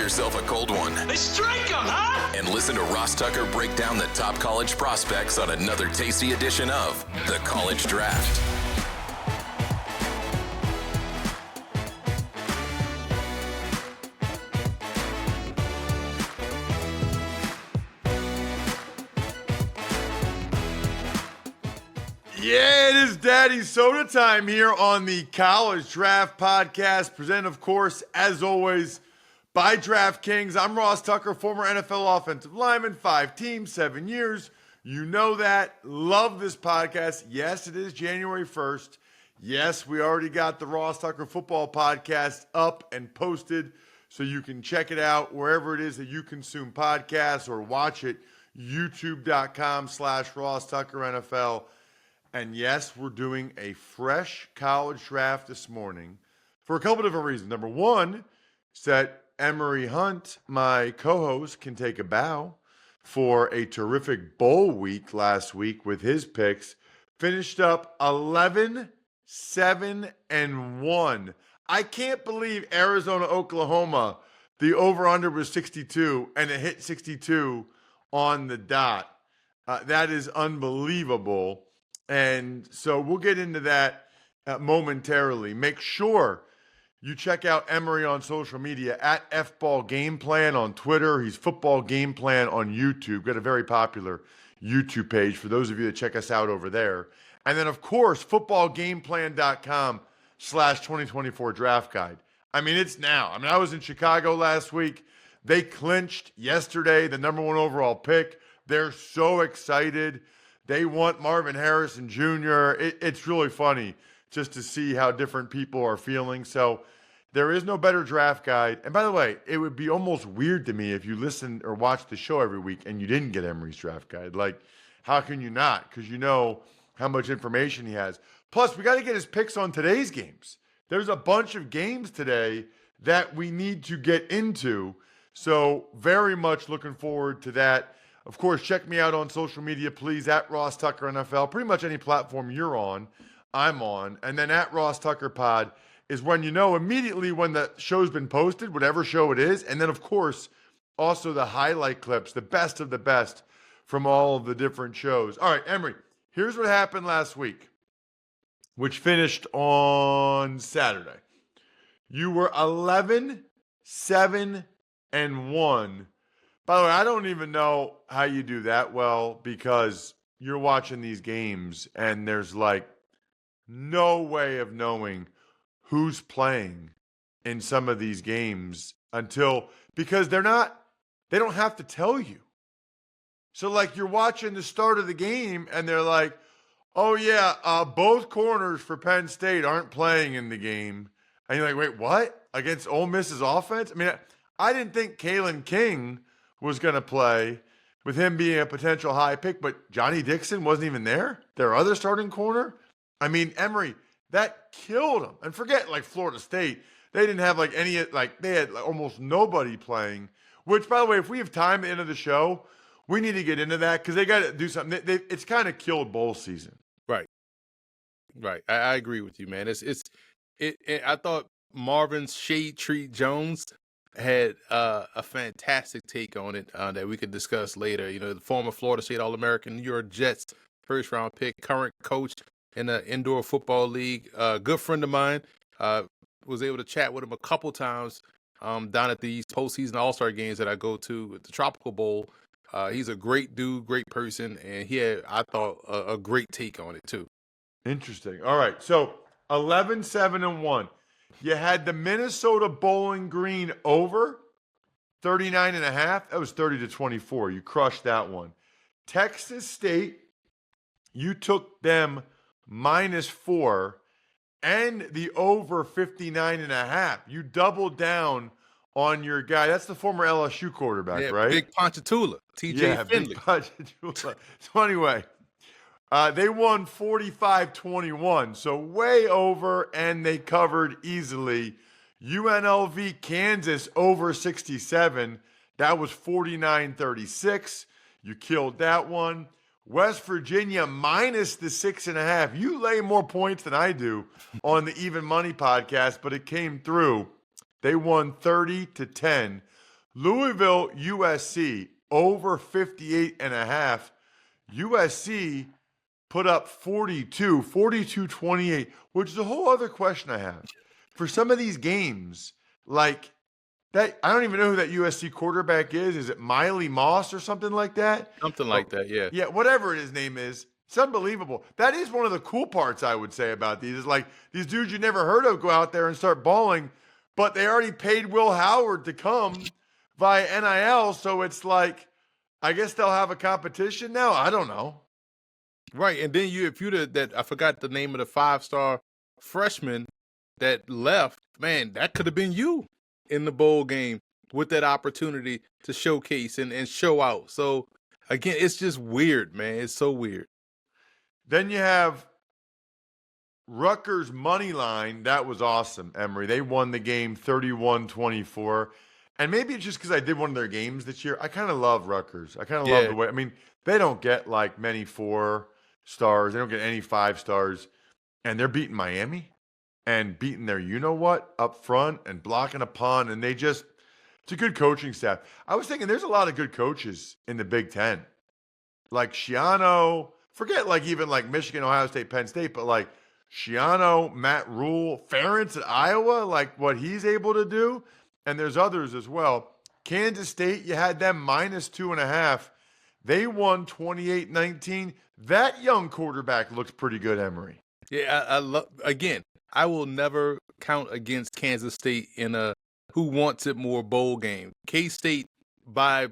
yourself a cold one. They strike 'em, huh? And listen to Ross Tucker break down the top college prospects on another tasty edition of The College Draft. Yeah, it is Daddy Soda time here on the College Draft Podcast, presented, of course, as always, by DraftKings. I'm Ross Tucker, former NFL offensive lineman, 5 teams, 7 years. You know that. Love this podcast. Yes, it is January 1st. Yes, we already got the Ross Tucker Football Podcast up and posted, so you can check it out wherever it is that you consume podcasts or watch it, youtube.com/Ross Tucker NFL. And yes, we're doing a fresh college draft this morning for a couple different reasons. Number one is that Emory Hunt, my co-host, can take a bow for a terrific bowl week last week with his picks. Finished up 11-7-1. I can't believe Arizona, Oklahoma, the over-under was 62, and it hit 62 on the dot. That is unbelievable. And so we'll get into that momentarily. Make sure you check out Emory on social media at FBall Game Plan on Twitter. He's Football Game Plan on YouTube. Got a very popular YouTube page for those of you that check us out over there. And then, of course, footballgameplan.com/2024 draft guide. I mean, it's now. I mean, I was in Chicago last week. They clinched yesterday the number 1 overall pick. They're so excited. They want Marvin Harrison Jr. It's really funny just to see how different people are feeling. So there is no better draft guide. And by the way, it would be almost weird to me if you listen or watch the show every week and you didn't get Emory's draft guide. Like, how can you not? Because you know how much information he has. Plus, we got to get his picks on today's games. There's a bunch of games today that we need to get into. So very much looking forward to that. Of course, check me out on social media, please, at Ross Tucker NFL. Pretty much any platform you're on, I'm on. And then at Ross Tucker Pod is when you know immediately when the show's been posted, whatever show it is. And then, of course, also the highlight clips, the best of the best from all of the different shows. All right, Emory, here's what happened last week, which finished on Saturday. You were 11-7-1. By the way, I don't even know how you do that well because you're watching these games and there's like no way of knowing who's playing in some of these games because they don't have to tell you. So like you're watching the start of the game and they're like, oh yeah, both corners for Penn State aren't playing in the game. And you're like, wait, what? Against Ole Miss's offense? I mean, I didn't think Kalen King was going to play with him being a potential high pick, but Johnny Dixon wasn't even there, their other starting corner. I mean, Emory, that killed them. And forget like Florida State. They didn't have like they had like almost nobody playing, which by the way, if we have time at the end of the show, we need to get into that because they got to do something. It's kind of killed bowl season. Right. I agree with you, man. I thought Marvin's Shade Tree Jones had a fantastic take on it that we could discuss later. You know, the former Florida State All-American, New York Jets first-round pick, current coach in the Indoor Football League. Good friend of mine. Was able to chat with him a couple times down at these postseason All-Star games that I go to at the Tropical Bowl. He's a great dude, great person, and he had, I thought, a great take on it too. Interesting. All right, so 11-7-1. You had the Minnesota Bowling Green over 39.5. That was 30-24. You crushed that one. Texas State, you took them -4 and the over 59.5. You doubled down on your guy. That's the former LSU quarterback, right? Big Ponchatoula, TJ Finley. Big Ponchatoula. So anyway, they won 45-21, so way over, and they covered easily. UNLV Kansas over 67. That was 49-36. You killed that one. West Virginia minus the 6.5. You lay more points than I do on the Even Money podcast, but it came through. They won 30-10. Louisville, USC, over 58.5. USC put up 42-28, which is a whole other question I have. For some of these games, like that, I don't even know who that USC quarterback is. Is it Miley Moss or something like that? Something like that, yeah. Yeah, whatever his name is. It's unbelievable. That is one of the cool parts, I would say, about these. Is like these dudes you never heard of go out there and start balling, but they already paid Will Howard to come via NIL, so it's like, I guess they'll have a competition now. I don't know. Right, and then if you that I forgot the name of the 5-star freshman that left, man, that could have been you in the bowl game with that opportunity to showcase and show out. So again, it's just weird, man. It's so weird. Then you have Rutgers money line. That was awesome, Emory. They won the game 31-24. And maybe it's just because I did one of their games this year. I kind of love Rutgers. I kind of love the way. I mean, they don't get like many 4 stars. They don't get any 5 stars. And they're beating Miami and beating their you-know-what up front and blocking a punt. And it's a good coaching staff. I was thinking there's a lot of good coaches in the Big Ten. Like Schiano, forget like even like Michigan, Ohio State, Penn State, but like Schiano, Matt Rule, Ferentz at Iowa, like what he's able to do. And there's others as well. Kansas State, you had them -2.5. They won 28-19. That young quarterback looks pretty good, Emory. Yeah, I love. Again, I will never count against Kansas State in a who wants it more bowl game. K-State, by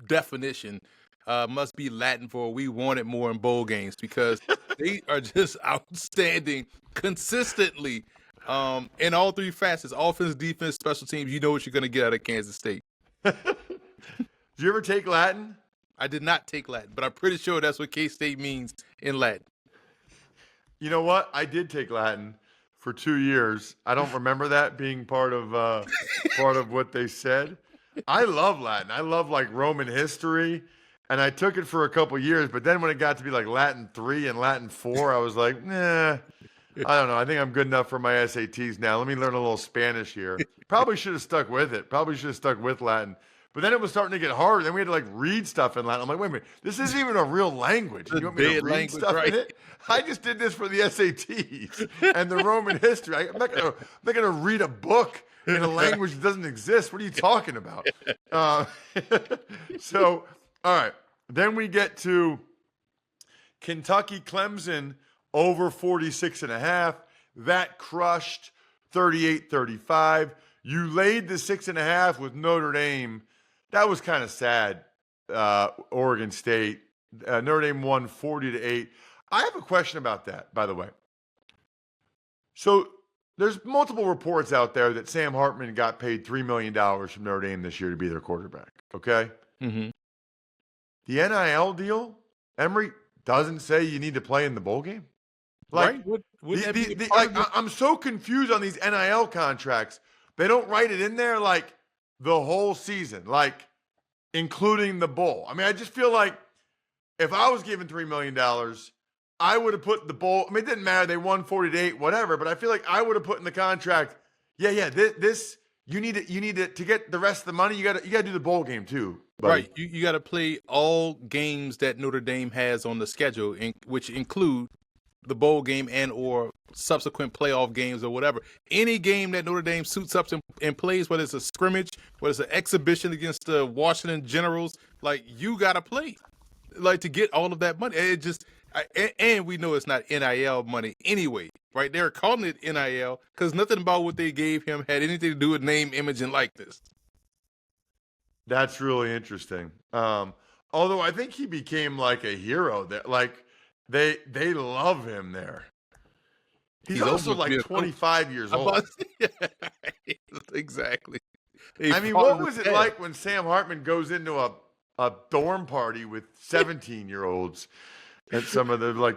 definition, must be Latin for we want it more in bowl games because they are just outstanding consistently. In all 3 facets, offense, defense, special teams, you know what you're going to get out of Kansas State. Did you ever take Latin? I did not take Latin, but I'm pretty sure that's what K-State means in Latin. You know what? I did take Latin for 2 years. I don't remember that being part of what they said. I love Latin. I love like Roman history, and I took it for a couple years. But then when it got to be like Latin 3 and Latin 4, I was like, nah. I don't know. I think I'm good enough for my SATs now. Let me learn a little Spanish here. Probably should have stuck with it. Probably should have stuck with Latin. But then it was starting to get harder. Then we had to like read stuff in Latin. I'm like, wait a minute. This isn't even a real language. You want me to read stuff in it? I just did this for the SATs and the Roman history. I'm not gonna read a book in a language that doesn't exist. What are you talking about? So, all right. Then we get to Kentucky, Clemson, over 46.5. That crushed 38-35. You laid the 6.5 with Notre Dame. That was kind of sad. Oregon State. Notre Dame won 40-8. I have a question about that, by the way. So there's multiple reports out there that Sam Hartman got paid $3 million from Notre Dame this year to be their quarterback. Okay? Mm-hmm. The NIL deal, Emory, doesn't say you need to play in the bowl game. Like, right? I'm so confused on these NIL contracts. They don't write it in there like the whole season, like including the bowl. I mean, I just feel like if I was given $3 million, I would have put the bowl. I mean, it didn't matter. They won 40-8, whatever. But I feel like I would have put in the contract, this you need it to get the rest of the money. You got to do the bowl game too, buddy. Right. You got to play all games that Notre Dame has on the schedule, which include the bowl game and or subsequent playoff games or whatever. Any game that Notre Dame suits up and plays, whether it's a scrimmage, whether it's an exhibition against the Washington Generals, like you got to play, like to get all of that money. It just and we know it's not NIL money anyway, right? They're calling it NIL because nothing about what they gave him had anything to do with name, image, and likeness. That's really interesting. Although I think he became like a hero there, like. They love him there. He's also like 25 years old. Exactly. I mean, what was it like when Sam Hartman goes into a dorm party with 17-year-olds and some of them like,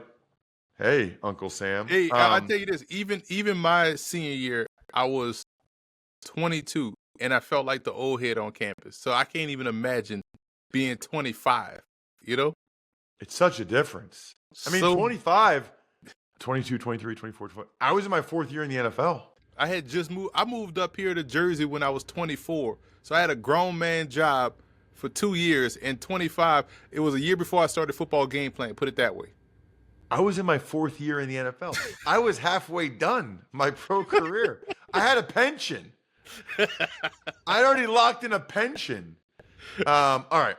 hey, Uncle Sam. Hey, I'll tell you this. Even my senior year, I was 22 and I felt like the old head on campus. So I can't even imagine being 25, you know? It's such a difference. I mean, 25, 22, 23, 24, 25. I was in my 4th year in the NFL. I had just moved. I moved up here to Jersey when I was 24. So I had a grown man job for 2 years. And 25, it was a year before I started football game plan. Put it that way. I was in my 4th year in the NFL. I was halfway done my pro career. I had a pension. I'd already locked in a pension. All right.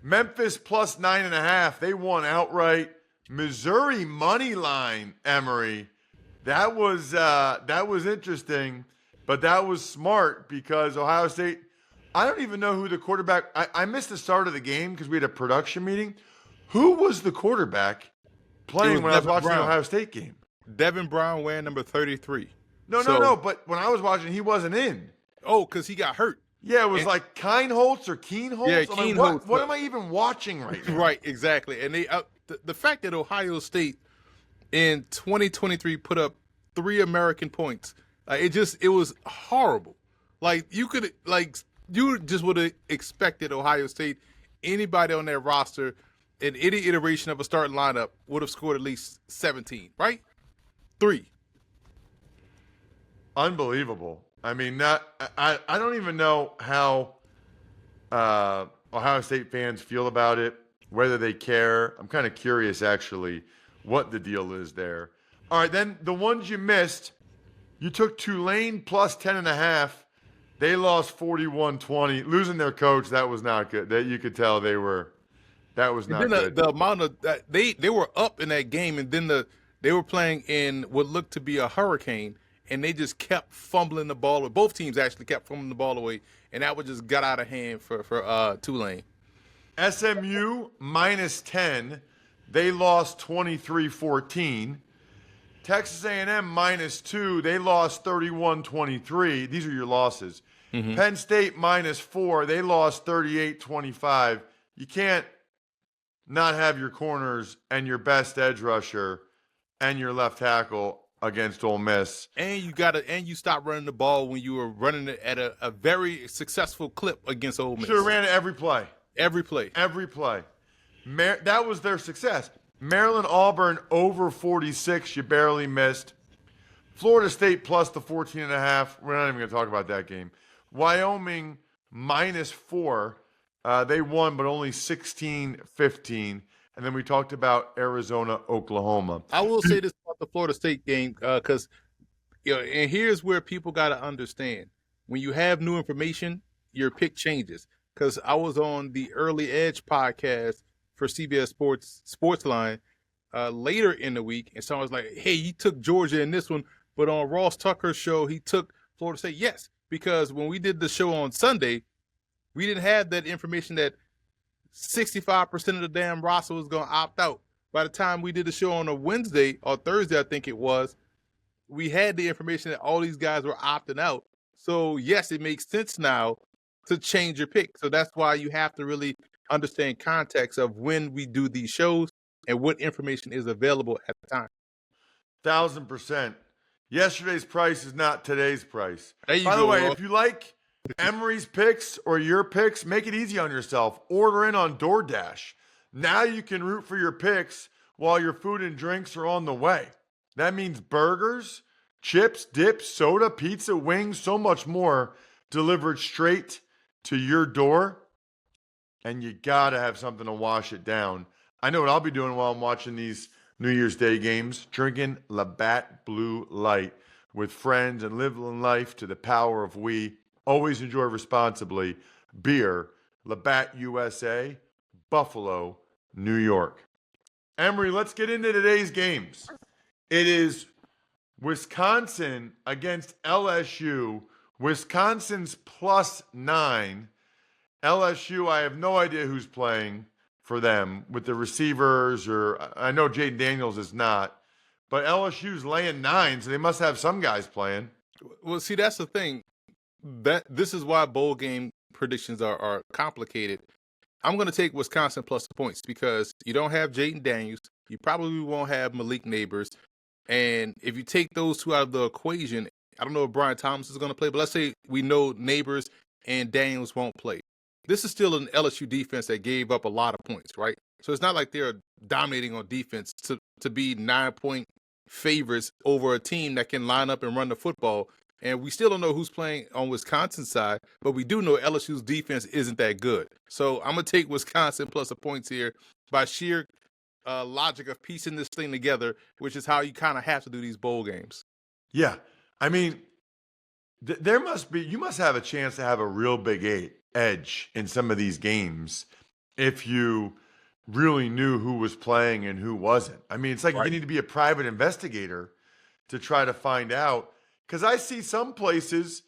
Memphis plus 9.5. They won outright. Missouri money line, Emory. That was interesting, but that was smart because Ohio State, I don't even know who the quarterback, I missed the start of the game because we had a production meeting. Who was the quarterback playing when I was watching the Ohio State game? Devin Brown wearing number 33. No, but when I was watching, he wasn't in. Oh, because he got hurt. Yeah, it was like Kienholz or Keenholz. Yeah, Keenholz. What am I even watching right now? Right, exactly. And they the fact that Ohio State in 2023 put up 3 American points, it was horrible. Like you just would have expected Ohio State, anybody on their roster, in any iteration of a starting lineup would have scored at least 17, right? 3. Unbelievable. I mean, I don't even know how Ohio State fans feel about it, whether they care. I'm kind of curious, actually, what the deal is there. All right, then the ones you missed, you took Tulane plus 10.5. They lost 41-20. Losing their coach, that was not good. That you could tell that was not good. The amount of they were up in that game, and then they were playing in what looked to be a hurricane. And they just kept fumbling the ball. Both teams actually kept fumbling the ball away, and that one just got out of hand for Tulane. SMU minus 10. They lost 23-14. Texas A&M minus 2. They lost 31-23. These are your losses. Mm-hmm. Penn State minus 4. They lost 38-25. You can't not have your corners and your best edge rusher and your left tackle against Ole Miss. And you stop running the ball when you were running it at a very successful clip against Ole Miss. Should have ran it every play. Every play. That was their success. Maryland, Auburn over 46. You barely missed. Florida State plus the 14.5. We're not even going to talk about that game. Wyoming minus 4. They won, but only 16-15. And then we talked about Arizona, Oklahoma. I will say this about the Florida State game because, and here's where people got to understand. When you have new information, your pick changes. Because I was on the Early Edge podcast for CBS Sportsline later in the week, and someone was like, hey, he took Georgia in this one, but on Ross Tucker's show, he took Florida State. Yes, because when we did the show on Sunday, we didn't have that information that 65% of the damn roster was going to opt out. By the time we did the show on a Wednesday or Thursday, I think it was, we had the information that all these guys were opting out. So, yes, it makes sense now to change your pick. So that's why you have to really understand context of when we do these shows and what information is available at the time. 1,000%. Yesterday's price is not today's price. By the way, if you like Emory's picks or your picks, make it easy on yourself. Order in on DoorDash. Now you can root for your picks while your food and drinks are on the way. That means burgers, chips, dips, soda, pizza, wings, so much more delivered straight to your door. And you got to have something to wash it down. I know what I'll be doing while I'm watching these New Year's Day games, drinking Labatt Blue Light with friends and living life to the power of we. Always enjoy responsibly. Beer, Labatt USA, Buffalo, New York. Emory, let's get into today's games. It is Wisconsin against LSU. Wisconsin's +9. LSU, I have no idea who's playing for them with the receivers, or I know Jaden Daniels is not, but LSU's laying 9, so they must have some guys playing. Well, see, that's the thing. This is why bowl game predictions are complicated. I'm going to take Wisconsin plus the points because you don't have Jaden Daniels. You probably won't have Malik Neighbors. And if you take those two out of the equation, I don't know if Brian Thomas is going to play, but let's say we know Neighbors and Daniels won't play. This is still an LSU defense that gave up a lot of points, right? So it's not like they're dominating on defense to be 9-point favorites over a team that can line up and run the football. And we still don't know who's playing on Wisconsin's side, but we do know LSU's defense isn't that good. So I'm going to take Wisconsin plus the points here by sheer logic of piecing this thing together, which is how you kind of have to do these bowl games. Yeah. I mean, you must have a chance to have a real big edge in some of these games if you really knew who was playing and who wasn't. I mean, it's like Right. you need to be a private investigator to try to find out. Because I see some places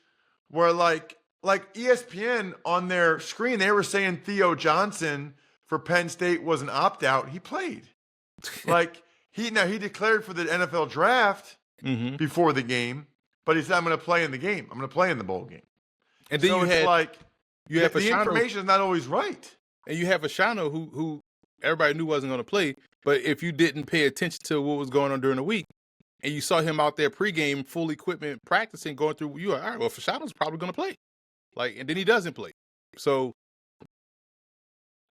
where like ESPN on their screen, they were saying Theo Johnson for Penn State was an opt-out. He played. Like he declared for the NFL draft Mm-hmm. before the game, but he said, I'm going to play in the game. I'm going to play in the bowl game. And then So you it's had like you have the Fashanu, information is not always right. and you have Fashanu who everybody knew wasn't going to play. But if you didn't pay attention to what was going on during the week, and you saw him out there pregame, full equipment, practicing, going through, you are all right. Well, Fashanu's probably going to play, and then he doesn't play. So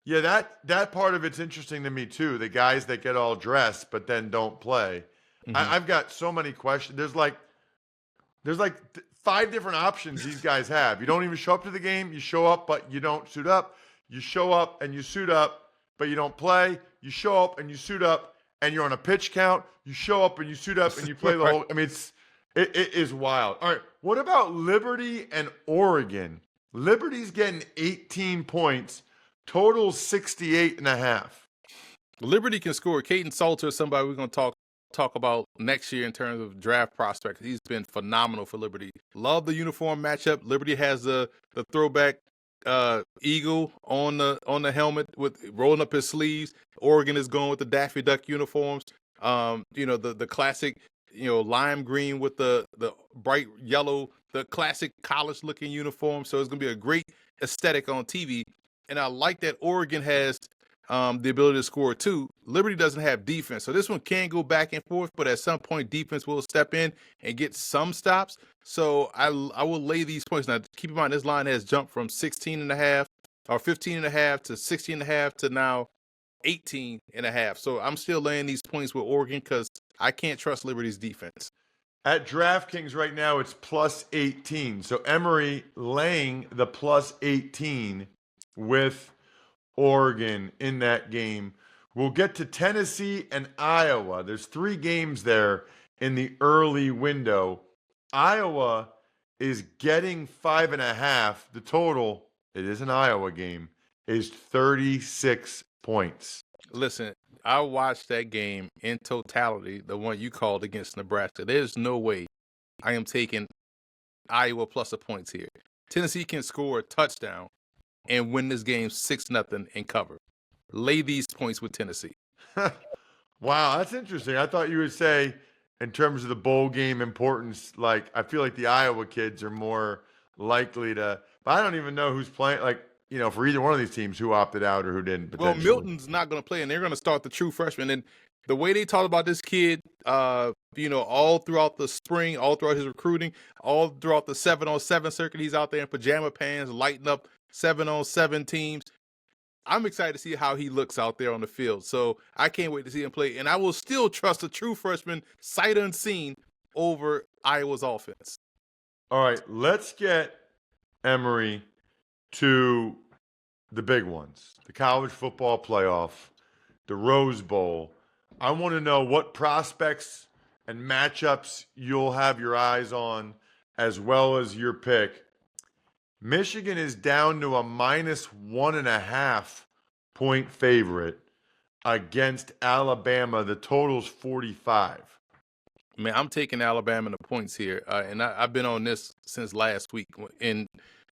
Yeah, that part of it's interesting to me too. The guys that get all dressed but then don't play. Mhm. I've got so many questions. There's like 5 different options these guys have. You don't even show up to the game. You show up, but you don't suit up. You show up and you suit up, but you don't play. You show up and you suit up, and you're on a pitch count. You show up and you suit up and you play the Right. whole. I mean, it is wild. All right, what about Liberty and Oregon? Liberty's getting 18 points. Total 68.5. Liberty can score. Caden Salter is somebody we're going to talk about next year in terms of draft prospects. He's been phenomenal for Liberty. Love the uniform matchup. Liberty has the throwback eagle on the helmet with rolling up his sleeves. Oregon is going with the Daffy Duck uniforms. The classic, lime green with the bright yellow, the classic college looking uniform. So it's going to be a great aesthetic on TV. And I like that Oregon has the ability to score too. Liberty doesn't have defense. So this one can go back and forth, but at some point defense will step in and get some stops. So I will lay these points. Now keep in mind this line has jumped from 16.5 or 15.5 to 16.5 to now 18.5. So I'm still laying these points with Oregon because I can't trust Liberty's defense. At DraftKings right now, it's plus 18. So Emory laying the plus 18 with Oregon in that game. We'll get to Tennessee and Iowa. There's 3 games there in the early window. Iowa is getting 5.5. The total, it is an Iowa game, is 36 points. Listen, I watched that game in totality, the one you called against Nebraska. There's no way I am taking Iowa plus the points here. Tennessee can score a touchdown and win this game 6-0 and cover. Lay these points with Tennessee. Wow, that's interesting. I thought you would say, in terms of the bowl game importance, like I feel like the Iowa kids are more likely to, but I don't even know who's playing, for either one of these teams, who opted out or who didn't. Well, Milton's not going to play, and they're going to start the true freshman. And the way they talked about this kid, all throughout the spring, all throughout his recruiting, all throughout the 7-on-7 circuit, he's out there in pajama pants, lighting up 7-on-7 teams. I'm excited to see how he looks out there on the field. So I can't wait to see him play. And I will still trust a true freshman, sight unseen, over Iowa's offense. All right, let's get Emory to the big ones, the college football playoff, the Rose Bowl. I want to know what prospects and matchups you'll have your eyes on, as well as your pick. Michigan is down to a -1.5 point favorite against Alabama. The total's 45. Man, I'm taking Alabama in the points here. And I've been on this since last week. And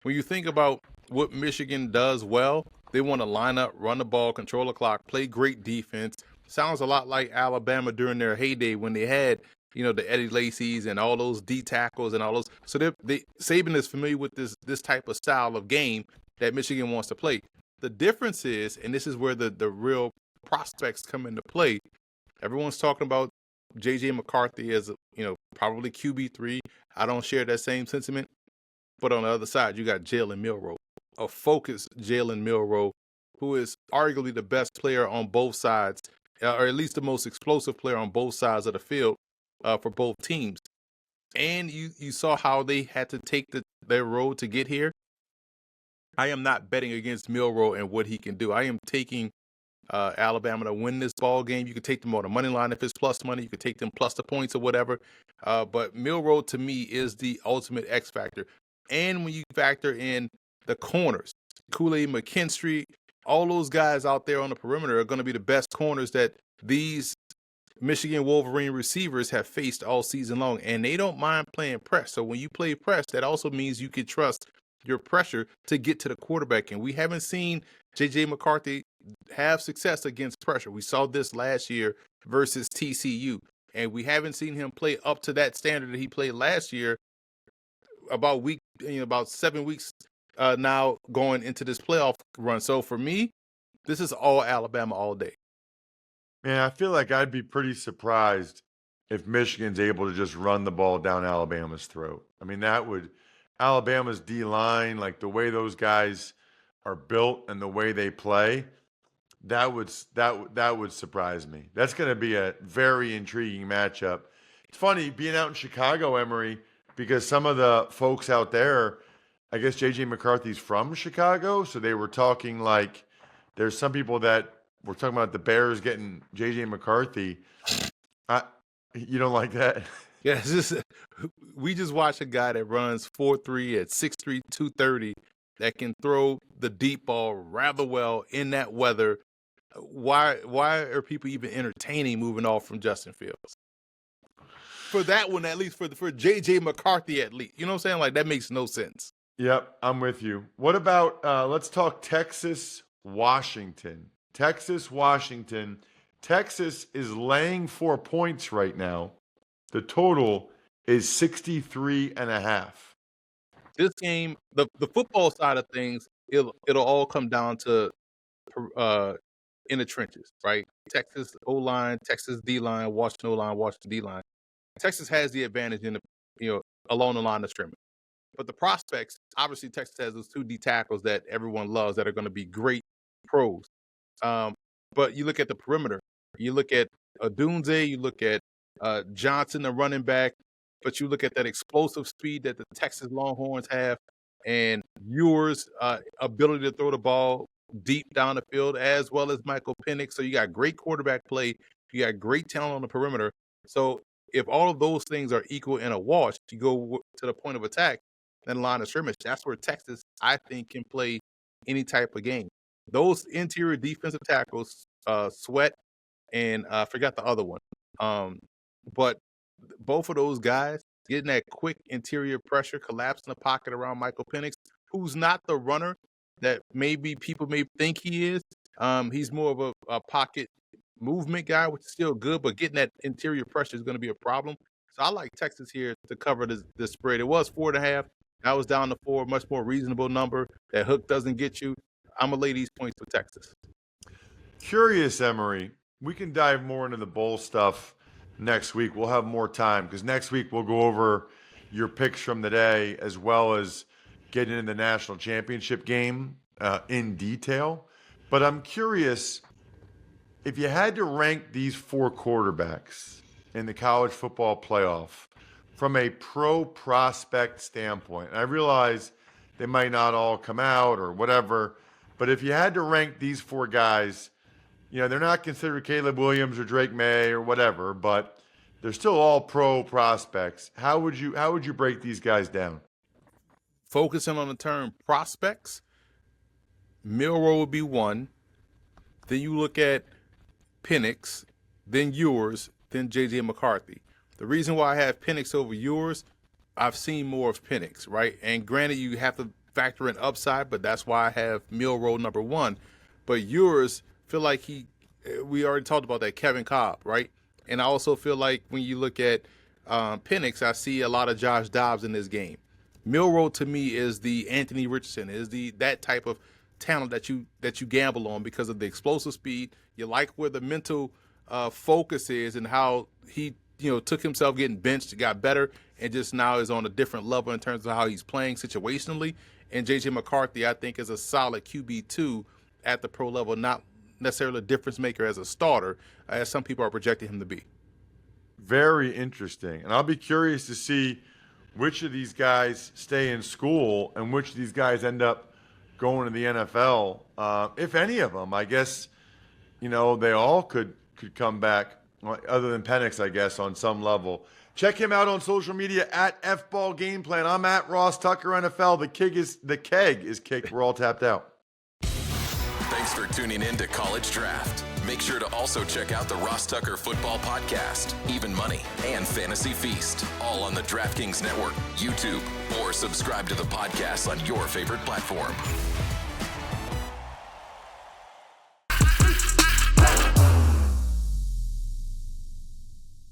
when you think about what Michigan does well, they want to line up, run the ball, control the clock, play great defense. Sounds a lot like Alabama during their heyday when they had, the Eddie Lacy's and all those D tackles and all those. So Saban is familiar with this type of style of game that Michigan wants to play. The difference is, and this is where the real prospects come into play. Everyone's talking about J.J. McCarthy as, probably QB3. I don't share that same sentiment. But on the other side, you got Jalen Milroe, a focused Jalen Milroe, who is arguably the best player on both sides, or at least the most explosive player on both sides of the field. for both teams. And you saw how they had to take their road to get here. I am not betting against Milroe and what he can do. I am taking Alabama to win this ball game. You can take them on the money line if it's plus money. You can take them plus the points or whatever. But Milroe to me is the ultimate X factor. And when you factor in the corners, Kool-Aid McKinstry, all those guys out there on the perimeter are going to be the best corners that these Michigan Wolverine receivers have faced all season long, and they don't mind playing press. So when you play press, that also means you can trust your pressure to get to the quarterback. And we haven't seen J.J. McCarthy have success against pressure. We saw this last year versus TCU, and we haven't seen him play up to that standard that he played last year. About 7 weeks now going into this playoff run. So for me, this is all Alabama all day. Man, I feel like I'd be pretty surprised if Michigan's able to just run the ball down Alabama's throat. I mean, Alabama's D-line, like the way those guys are built and the way they play, that would surprise me. That's going to be a very intriguing matchup. It's funny being out in Chicago, Emory, because some of the folks out there, I guess J.J. McCarthy's from Chicago, so they were talking like there's some people that were talking about the Bears getting J.J. McCarthy. You don't like that? Yeah, we just watched a guy that runs 4.3 at 6'3", 230 that can throw the deep ball rather well in that weather. Why are people even entertaining moving off from Justin Fields? For that one, at least for J.J. McCarthy, at least. You know what I'm saying? Like, that makes no sense. Yep, I'm with you. What about, let's talk Texas, Washington. Texas is laying 4 points right now. The total is 63.5. This game, the football side of things, it'll all come down to in the trenches, right? Texas O-line, Texas D-line, Washington O-line, Washington D-line. Texas has the advantage along the line of scrimmage. But the prospects, obviously Texas has those 2 D tackles that everyone loves that are going to be great pros. But you look at the perimeter, you look at Odunze, you look at Johnson, the running back, but you look at that explosive speed that the Texas Longhorns have, and Ewers' ability to throw the ball deep down the field, as well as Michael Penix. So you got great quarterback play, you got great talent on the perimeter. So if all of those things are equal in a wash, you go to the point of attack, then line of scrimmage, that's where Texas, I think, can play any type of game. Those interior defensive tackles, Sweat and I forgot the other one. But both of those guys getting that quick interior pressure, collapsing the pocket around Michael Penix, who's not the runner that maybe people may think he is. He's more of a pocket movement guy, which is still good, but getting that interior pressure is going to be a problem. So I like Texas here to cover the spread. It was 4.5. Now it's down to 4, much more reasonable number. That hook doesn't get you. I'm going to lay these points for Texas. Curious, Emory. We can dive more into the bowl stuff next week. We'll have more time because next week we'll go over your picks from the day as well as getting into the national championship game in detail. But I'm curious, if you had to rank these 4 quarterbacks in the college football playoff from a pro prospect standpoint, and I realize they might not all come out or whatever, but if you had to rank these 4 guys, they're not considered Caleb Williams or Drake May or whatever, but they're still all pro prospects. How would you break these guys down? Focusing on the term prospects, Milroe would be 1. Then you look at Penix, then Ewers, then J.J. McCarthy. The reason why I have Penix over Ewers, I've seen more of Penix, right? And granted, you have to factor in upside, but that's why I have Milroe number 1. But Ewers, feel like we already talked about that, Kevin Cobb, right? And I also feel like when you look at Penix, I see a lot of Josh Dobbs in this game. Milroe to me is the Anthony Richardson, is that type of talent that you gamble on because of the explosive speed. You like where the mental focus is and how he took himself getting benched, got better, and just now is on a different level in terms of how he's playing situationally. And J.J. McCarthy, I think, is a solid QB2 at the pro level, not necessarily a difference maker as a starter, as some people are projecting him to be. very interesting. And I'll be curious to see which of these guys stay in school and which of these guys end up going to the NFL. If any of them, I guess, they all could come back, other than Penix, I guess, on some level. Check him out on social media at FBall Game Plan. I'm at Ross Tucker NFL. The keg is kicked. We're all tapped out. Thanks for tuning in to College Draft. Make sure to also check out the Ross Tucker Football Podcast, Even Money, and Fantasy Feast, all on the DraftKings Network, YouTube, or subscribe to the podcast on your favorite platform.